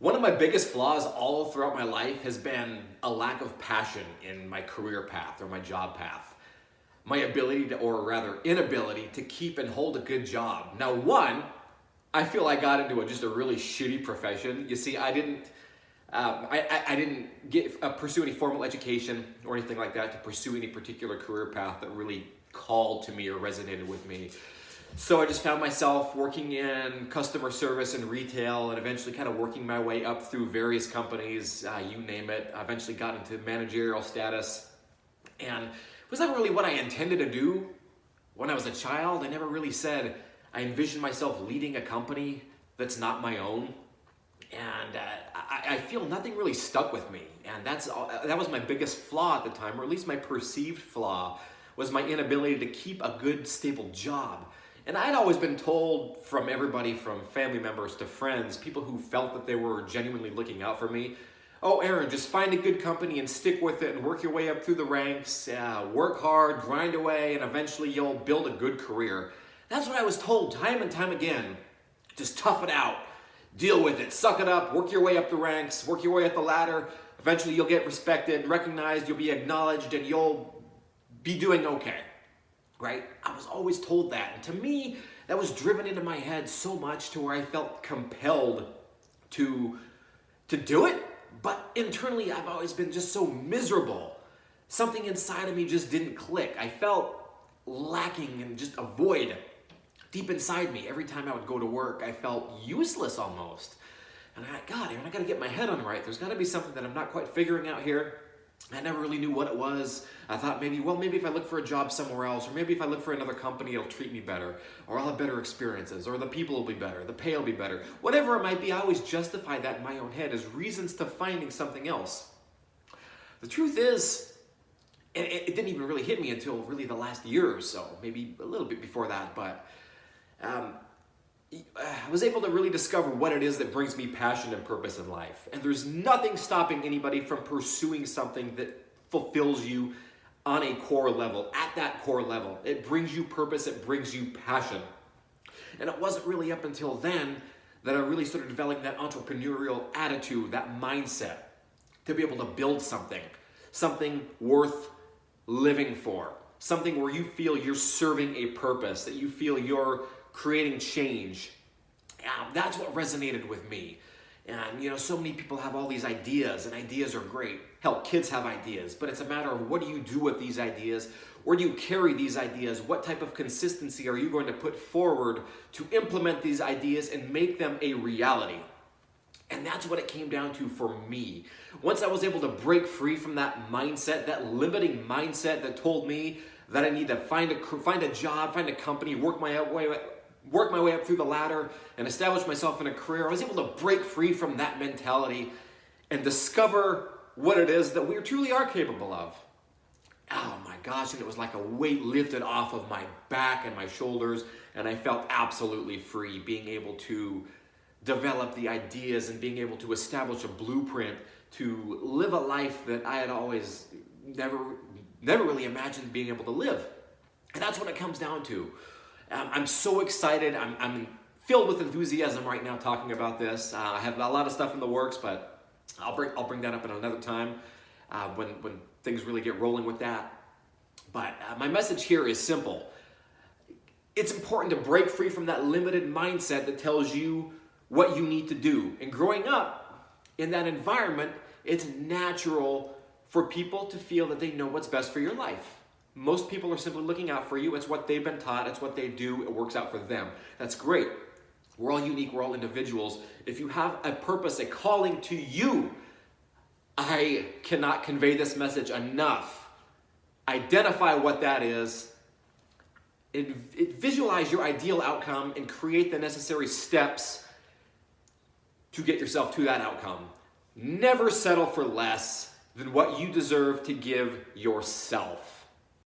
One of my biggest flaws all throughout my life has been a lack of passion in my career path or my job path. My ability to, or rather inability to keep and hold a good job. Now, one, I feel I got into just a really shitty profession. You see, I didn't pursue any formal education or anything like that to pursue any particular career path that really called to me or resonated with me. So I just found myself working in customer service and retail and eventually kind of working my way up through various companies, you name it. I eventually got into managerial status, and was that really what I intended to do when I was a child? I never really said I envisioned myself leading a company that's not my own. And I feel nothing really stuck with me. And that was my biggest flaw at the time, or at least my perceived flaw, was my inability to keep a good, stable job. And I'd always been told from everybody, from family members to friends, people who felt that they were genuinely looking out for me, oh, Aaron, just find a good company and stick with it and work your way up through the ranks, work hard, grind away, and eventually you'll build a good career. That's what I was told time and time again. Just tough it out, deal with it, suck it up, work your way up the ranks, work your way up the ladder. Eventually you'll get respected, recognized, you'll be acknowledged, and you'll be doing okay. Right? I was always told that. And to me, that was driven into my head so much to where I felt compelled to do it. But internally, I've always been just so miserable. Something inside of me just didn't click. I felt lacking and just a void deep inside me. Every time I would go to work, I felt useless almost. And God, Aaron, I got to get my head on right. There's got to be something that I'm not quite figuring out here. I never really knew what it was. I thought maybe if I look for a job somewhere else, or maybe if I look for another company, it'll treat me better, or I'll have better experiences, or the people will be better, the pay will be better. Whatever it might be, I always justify that in my own head as reasons to finding something else. The truth is, and it didn't even really hit me until really the last year or so, maybe a little bit before that, but I was able to really discover what it is that brings me passion and purpose in life. And there's nothing stopping anybody from pursuing something that fulfills you on a core level, at that core level. It brings you purpose, it brings you passion. And it wasn't really up until then that I really started developing that entrepreneurial attitude, that mindset, to be able to build something worth living for, something where you feel you're serving a purpose, that you feel you're creating change. That's what resonated with me. And so many people have all these ideas, and ideas are great. Hell, kids have ideas, but it's a matter of what do you do with these ideas? Where do you carry these ideas? What type of consistency are you going to put forward to implement these ideas and make them a reality? And that's what it came down to for me. Once I was able to break free from that mindset, that limiting mindset that told me that I need to find a job, find a company, work my way up through the ladder, and establish myself in a career, I was able to break free from that mentality and discover what it is that we truly are capable of. Oh my gosh, and it was like a weight lifted off of my back and my shoulders, and I felt absolutely free, being able to develop the ideas and being able to establish a blueprint to live a life that I had always never really imagined being able to live. And that's what it comes down to. I'm so excited. I'm filled with enthusiasm right now talking about this. I have a lot of stuff in the works, but I'll bring that up at another time when things really get rolling with that. But my message here is simple. It's important to break free from that limited mindset that tells you what you need to do. And growing up in that environment, it's natural for people to feel that they know what's best for your life. Most people are simply looking out for you. It's what they've been taught. It's what they do. It works out for them. That's great. We're all unique. We're all individuals. If you have a purpose, a calling to you, I cannot convey this message enough. Identify what that is. Visualize your ideal outcome and create the necessary steps to get yourself to that outcome. Never settle for less than what you deserve to give yourself.